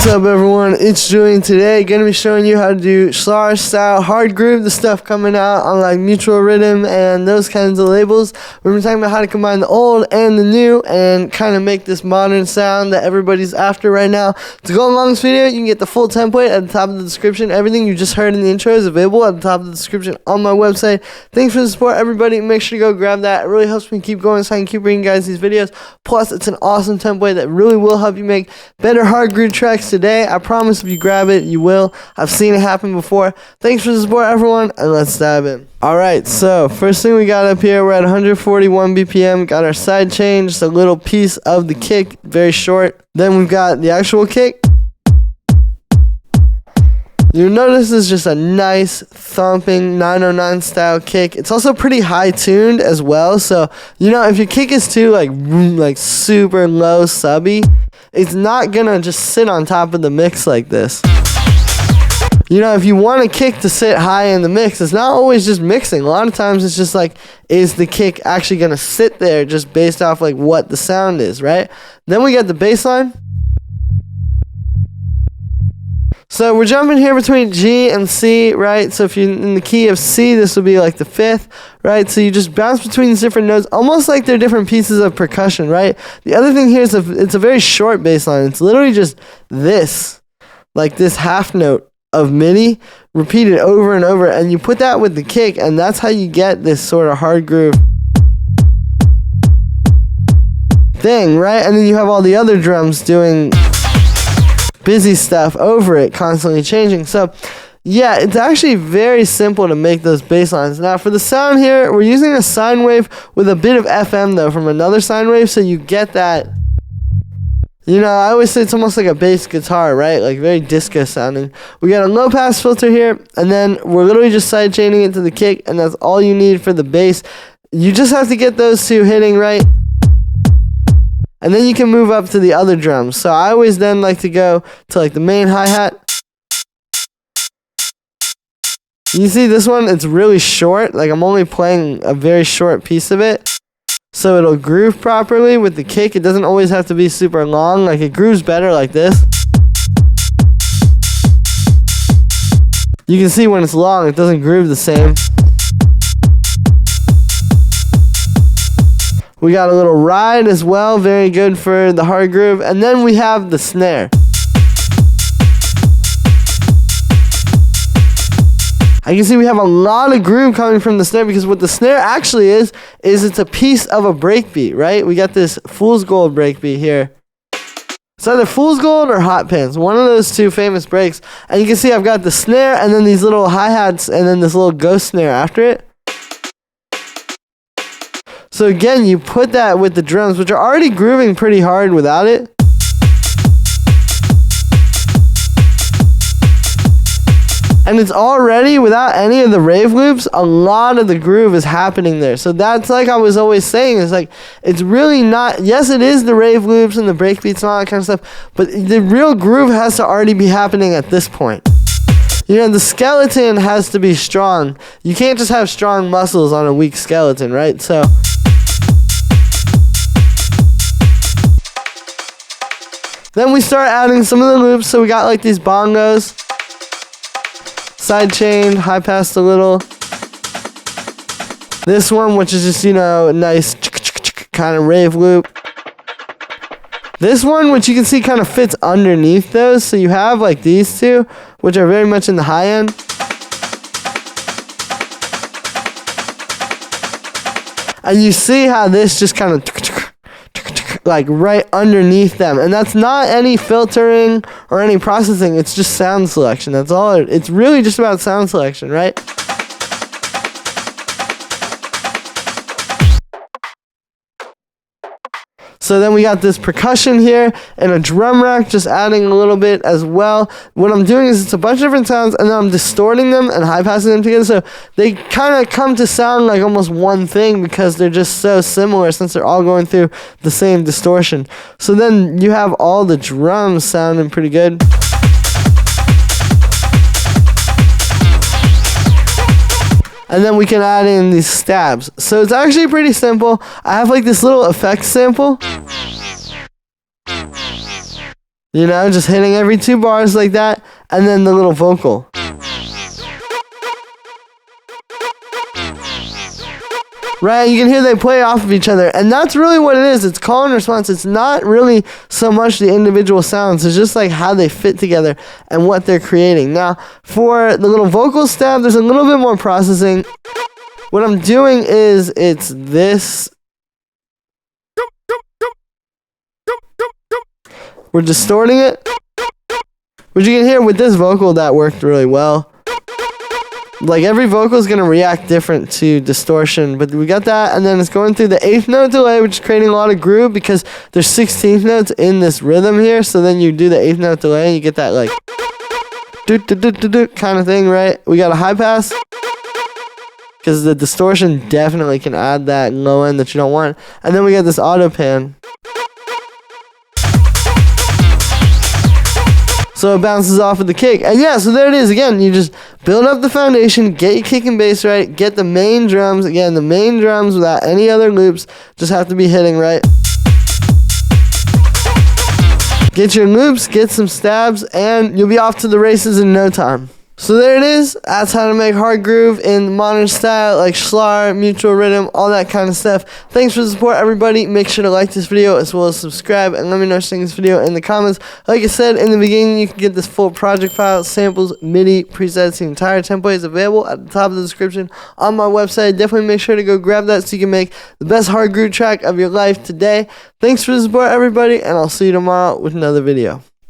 What's up everyone, it's Julian. Today gonna be showing you how to do Chlår style hard groove, the stuff coming out on like Mutual Rhythm and those kinds of labels. We're gonna be talking about how to combine the old and the new and kind of make this modern sound that everybody's after right now. To go along this video, you can get the full template at the top of the description. Everything you just heard in the intro is available at the top of the description on my website. Thanks for the support everybody, make sure to go grab that. It really helps me keep going so I can keep bringing you guys these videos. Plus it's an awesome template that really will help you make better hard groove tracks today. I promise if you grab it, you will. I've seen it happen before. Thanks for the support, everyone, and let's dive in. Alright, so first thing we got up here, we're at 141 BPM. Got our side chain, just a little piece of the kick, very short. Then we've got the actual kick. You'll notice it's just a nice thumping 909 style kick. It's also pretty high tuned as well. So, you know, if your kick is too like super low subby, it's not gonna just sit on top of the mix like this. You know, if you want a kick to sit high in the mix, it's not always just mixing. A lot of times it's just like, is the kick actually gonna sit there just based off like what the sound is, right? Then we got the bass line. So we're jumping here between G and C, right? So if you're in the key of C, this will be like the 5th, right? So you just bounce between these different notes, almost like they're different pieces of percussion, right? The other thing here is it's a very short bass line. It's literally just this, like this half note of MIDI repeated over and over, and you put that with the kick, and that's how you get this sort of hard groove thing, right? And then you have all the other drums doing busy stuff over it, constantly changing. So yeah, it's actually very simple to make those bass lines. Now for the sound here, we're using a sine wave with a bit of FM though from another sine wave, so you get that, you know, I always say it's almost like a bass guitar, right? Like very disco sounding. We got a low pass filter here, and then we're literally just side chaining it to the kick, and that's all you need for the bass. You just have to get those two hitting right, and then you can move up to the other drums. So I always then like to go to like the main hi-hat. You see this one, it's really short. Like I'm only playing a very short piece of it. So it'll groove properly with the kick. It doesn't always have to be super long. Like it grooves better like this. You can see when it's long, it doesn't groove the same. We got a little ride as well, very good for the hard groove. And then we have the snare. I can see we have a lot of groove coming from the snare, because what the snare actually is it's a piece of a breakbeat, right? We got this Fool's Gold breakbeat here. It's either Fool's Gold or Hot Pants, one of those two famous breaks. And you can see I've got the snare and then these little hi-hats and then this little ghost snare after it. So again, you put that with the drums, which are already grooving pretty hard without it. And it's already, without any of the rave loops, a lot of the groove is happening there. So that's like I was always saying, is like, it's really not, yes it is the rave loops and the breakbeats and all that kind of stuff, but the real groove has to already be happening at this point. You know, the skeleton has to be strong. You can't just have strong muscles on a weak skeleton, right? So then we start adding some of the loops. So we got like these bongos, side chained, high passed a little. This one, which is just, you know, a nice kind of rave loop. This one, which you can see kind of fits underneath those. So you have like these two, which are very much in the high end. And you see how this just kind of like right underneath them, and that's not any filtering or any processing, it's just sound selection. That's all it's really just about sound selection, right? So then we got this percussion here and a drum rack, just adding a little bit as well. What I'm doing is it's a bunch of different sounds, and then I'm distorting them and high passing them together, so they kind of come to sound like almost one thing because they're just so similar since they're all going through the same distortion. So then you have all the drums sounding pretty good. And then we can add in these stabs. So it's actually pretty simple. I have like this little effect sample. You know, just hitting every 2 bars like that, and then the little vocal. Right, you can hear they play off of each other, and that's really what it is. It's call and response. It's not really so much the individual sounds. It's just like how they fit together and what they're creating. Now, for the little vocal stab, there's a little bit more processing. What I'm doing is it's this. We're distorting it. Which you can hear with this vocal, that worked really well. Like every vocal is going to react different to distortion, but we got that, and then it's going through the 8th note delay, which is creating a lot of groove because there's 16th notes in this rhythm here, so then you do the 8th note delay and you get that like do kind of thing, right? We got a high pass because the distortion definitely can add that low end that you don't want, and then we got this auto pan. So it bounces off of the kick. And yeah, so there it is. Again, you just build up the foundation, get your kick and bass right, get the main drums. Again, the main drums without any other loops just have to be hitting right. Get your loops, get some stabs, and you'll be off to the races in no time. So there it is. That's how to make Hardgroove in modern style, like Chlår, mutual rhythm, all that kind of stuff. Thanks for the support, everybody. Make sure to like this video as well as subscribe, and let me know what you think of this video in the comments. Like I said in the beginning, you can get this full project file, samples, MIDI, presets, the entire template is available at the top of the description on my website. Definitely make sure to go grab that so you can make the best Hardgroove track of your life today. Thanks for the support, everybody, and I'll see you tomorrow with another video.